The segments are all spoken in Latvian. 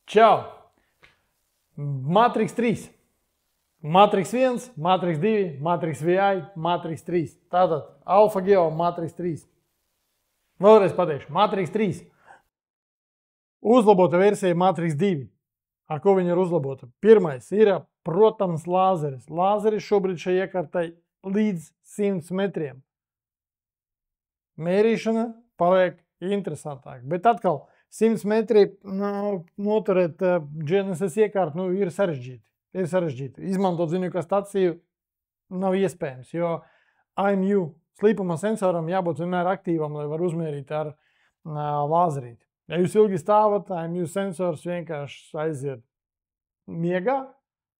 Čau! Matrix 3, Matrix 1, Matrix 2, Matrix VI, Matrix 3. Tātad AlphaGeo Matrix 3. Vēlreiz pateikšu, Matrix 3. Uzlabota versija Matrix 2. Ar ko viņa ir uzlabota? Pirmais ir, protams, lāzeris. Lāzeris šobrīd šai iekārtai līdz 100 metriem. Mērīšana paliek interesantāk, bet atkal 100 metri noturēt GNSS iekārtu ir sarežģīti. Izmantot ziņu staciju nav iespējams, jo IMU slīpuma sensoram jābūt vienmēr aktīvam, lai var uzmērīt ar lāzerīti. Ja jūs ilgi stāvat, IMU sensors vienkārši aiziet miegā,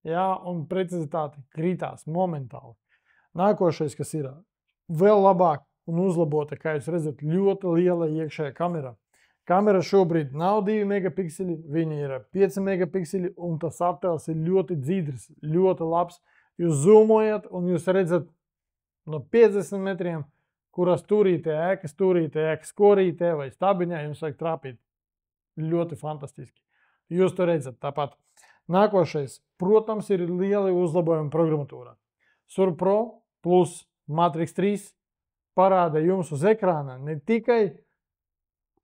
un precizitāte krītās momentāli. Nākošais, kas ir vēl labāk un uzlabota, kā jūs redzat, ļoti liela iekšējā kamera. Kamera šobrīd nav 2 megapikseli, viņa ir 5 megapikseli, un tas attēls ir ļoti dzidrs, ļoti labs. Jūs zoomojat, un jūs redzat no 50 metriem, kurā stūrītē, ēkas korītē vai stabiņā jums vajag trāpīt. Ļoti fantastiski. Jūs to redzat tāpat. Nākošais, protams, ir lieli uzlabojumi programmatūrā. Sur Pro plus Matrix 3 parāda jums uz ekrāna ne tikai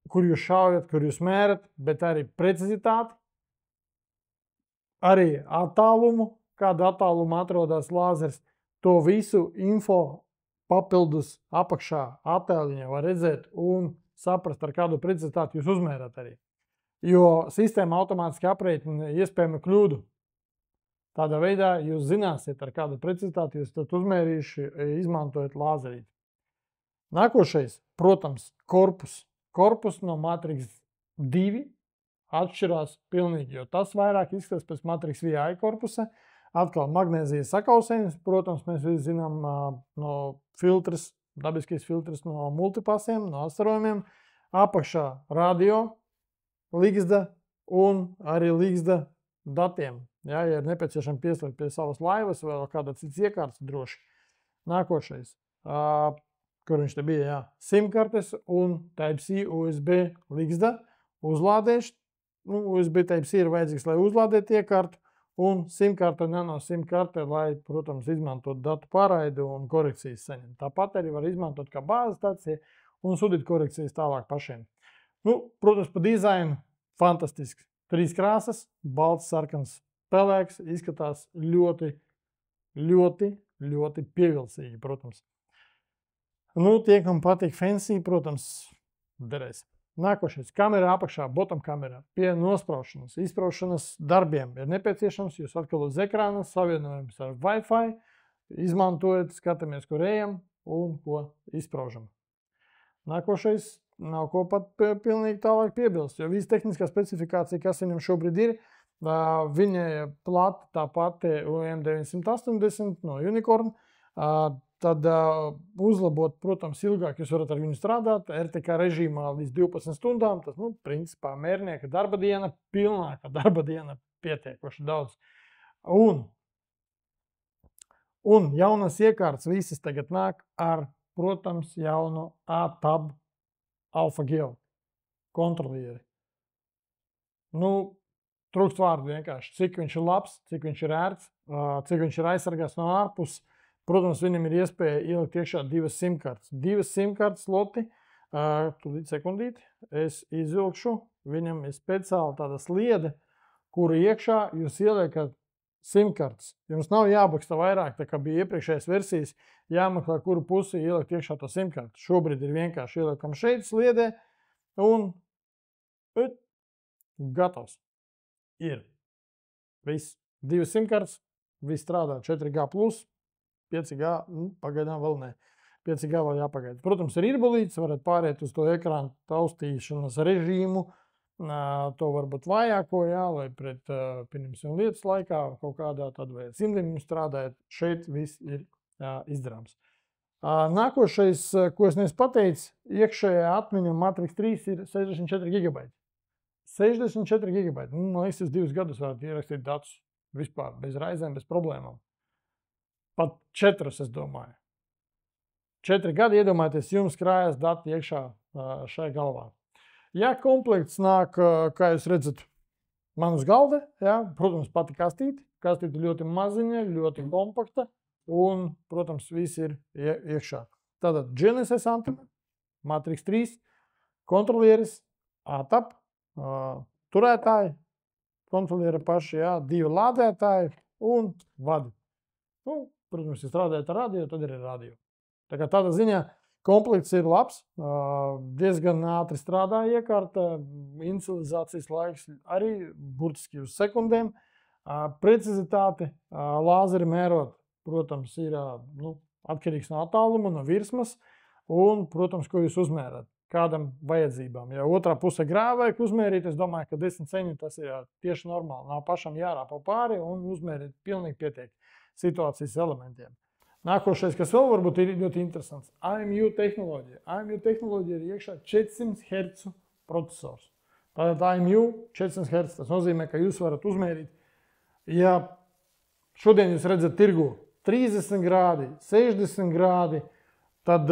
kur jūs šaujat, kur jūs mērat, bet arī precizitāti, arī attālumu, kāda attāluma atrodas lāzers. To visu info papildus apakšā attēliņā var redzēt un saprast, ar kādu precizitāti jūs uzmērat arī. Jo sistēma automātiski aprēķina iespējamu kļūdu. Tādā veidā jūs zināsiet, ar kādu precizitāti jūs tad uzmērījuši, izmantojot lāzerīti. Nākošais, protams, korpus. Korpus no Matrix 2 atšķirās pilnīgi, jo tas vairāk izskatās pēc Matrix VI korpusa. Atkal magnēzijas sakausējums, protams, mēs visi zinām no filtrs, dabiskais filtrs no multipasiem, no astarojumiem. Apakšā radio, ligzda un arī ligzda datiem. Ja ir nepieciešami pieslēgt pie savas laivas vai kāda cits iekārtas droši. Nākošais. Kur viņš te bija, SIM-kartes un Type-C USB ligzda uzlādēšana. USB Type-C ir vajadzīgs, lai uzlādētu iekārtu, un SIM-karte nano SIM-karte, lai, protams, izmantot datu pārraidi un korekcijas saņemt. Tāpat arī var izmantot kā bāzes stācija un sudīt korekcijas tālāk pašiem. Protams, pa dizainu fantastisks. 3 krāsas, balts, sarkans, pelēks, izskatās ļoti pievilcīgi, protams. Tie, kam patīk fancy, protams, derēs. Nākošais, kamera apakšā, bottom kamera, pie nospraušanas, izspraušanas darbiem ir nepieciešams, jūs atkal uz ekrāna savienojums ar Wi-Fi, izmantojat, skatāmies, kur ejam un ko izspraužam. Nākošais, nav ko pat pilnīgi tālāk piebilst, jo visa tehniskā specifikācija, kas viņam šobrīd ir, viņa plata tā pati UM980 no Unicorn, tad uzlabot, protams, ilgāk jūs varat ar viņu strādāt, RTK režīmā līdz 12 stundām, tas, principā, mērnieka darba diena, pilnāka darba diena, pietiekoši daudz. Un jaunas iekārtas visas tagad nāk ar, protams, jaunu ATAB AlphaGeo kontrolieri. Trūkst vārdu vienkārši, cik viņš ir labs, cik viņš ir ērts, cik viņš ir aizsargāts no ārpuses. Protams, viņam ir iespēja ielikt iekšā 2 SIM-kartes. 2 SIM-kartes sloti, tūlīt sekundīti, es izvilkšu, viņam ir speciāli tāda sliede, kuru iekšā jūs ieliekat SIM-kartes. Jums nav jābaksta vairāk, tā kā bija iepriekšējās versijas, jāmeklē, kuru pusi ielikt iekšā to SIM-kartu. Šobrīd ir vienkārši ieliekam šeit sliedē un gatavs. Ir. Viss. 2 SIM-kartes, viss strādā 4G+. 5G, pagaidām vēl ne. 5G vēl jāpagaida. Protams, ir irbulīts, varat pāriet uz to ekrānu taustīšanas režīmu, to varbūt vājāko, lai pret, pieņemsim, lietas laikā kaut kādā tad vai simdiņu strādājat, šeit viss ir izdarāms. Nākošais, ko es pateicu, iekšējā atmiņa Matrix 3 ir 64 GB. 64 GB. Man liekas, 2 gadus varat ierakstīt datus vispār, bez raizēm, bez problēmām. Pat 4, es domāju. 4 gadi, iedomājieties, jums krājas dati iekšā šai galvā. Ja komplekts nāk, kā jūs redzat, man uz galda, jā, protams, pati kastīte. Kastīte ļoti maziņa, ļoti kompakta un, protams, viss ir iekšā. Tātad GNSS antena, Matrix 3, kontrolieris, ATAP, turētāji, kontrolieri paši, jā, 2 lādētāji un vadi. Nu, protams, ja strādājat ar radio, tad ir radio. Tā kā tādā ziņā komplekts ir labs, diezgan ātri strādā iekārta, inicializācijas laiks arī burtiski uz sekundēm. Precizitāte lāzeri mērot, protams, ir atkarīgs no attāluma, no virsmas un, protams, ko jūs uzmērat, kādam vajadzībām. Ja otrā puse grāva vajag uzmērīt, es domāju, ka 10 centi tas ir tieši normāli. Nav pašam jārāpa pāri un uzmērīt pilnīgi pietiek situācijas elementiem. Nākošais, kas vēl varbūt ir ļoti interesants, AMU tehnoloģija. AMU tehnoloģija ir iekšā 400 Hz procesors. Tātad AMU 400 Hz, tas nozīmē, ka jūs varat uzmērīt, ja šodien jūs redzat tirgu 30 grādi, 60 grādi, tad,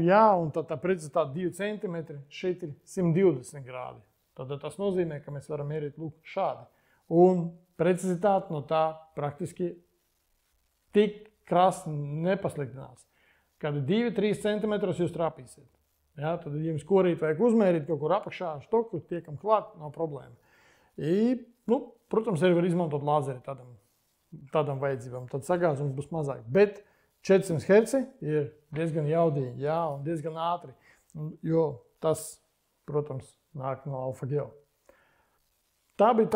jā, un tad tā precizitāte 2 cm, šeit ir 120 grādi. Tad tas nozīmē, ka mēs varam mērīt lūk šādi. Un precizitāte no tā praktiski tik krasi nepasliktinās. Kad 2-3 cm jūs trāpīsiet. Ja, tad, ja jums korīt vajag uzmērīt kaut kur apakšā, štoku, tiekam klāt, nav problēma. Protams, arī var izmantot lāzeri tādam vajadzībām, tad sagāzums būs mazāk. Bet 400 Hz ir diezgan jaudīgi, jā, un diezgan ātri, jo tas, protams, nāk no AlphaGeo. Tā bija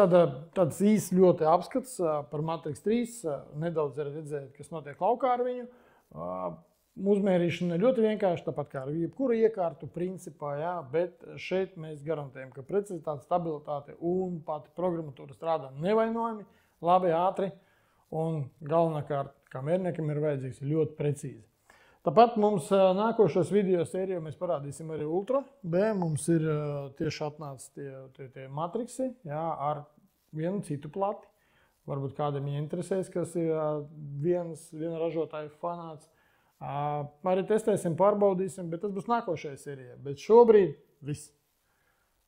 tāds īsts ļoti apskats par Matrix 3, nedaudz redzēt, kas notiek laukā ar viņu. Uzmērīšana ļoti vienkārši, tāpat kā ar jebkuru iekārtu principā, jā, bet šeit mēs garantējam, ka precizitāte, stabilitāte un pati programmatūra strādā nevainojami, labi, ātri un galvenākārt, kā mērniekam ir vajadzīgs, ļoti precīzi. Tāpat mums nākošos video sērijā mēs parādīsim arī Ultra B. Mums ir tieši atnācis tie matriksi, jā, ar vienu citu plati. Varbūt kādam interesēs, kas ir viena ražotāja fanāts. Arī testēsim, pārbaudīsim, bet tas būs nākošajā sērijā. Bet šobrīd viss.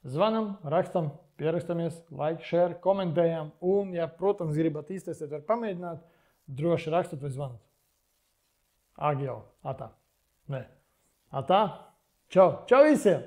Zvanam, rakstam, pierakstamies, like, share, komentējam. Un, ja, protams, gribat iztestēt, var pamēģināt, droši rakstat vai zvanat. AlphaGeo. Atā. Nē. Atā. Čau. Čau visiem!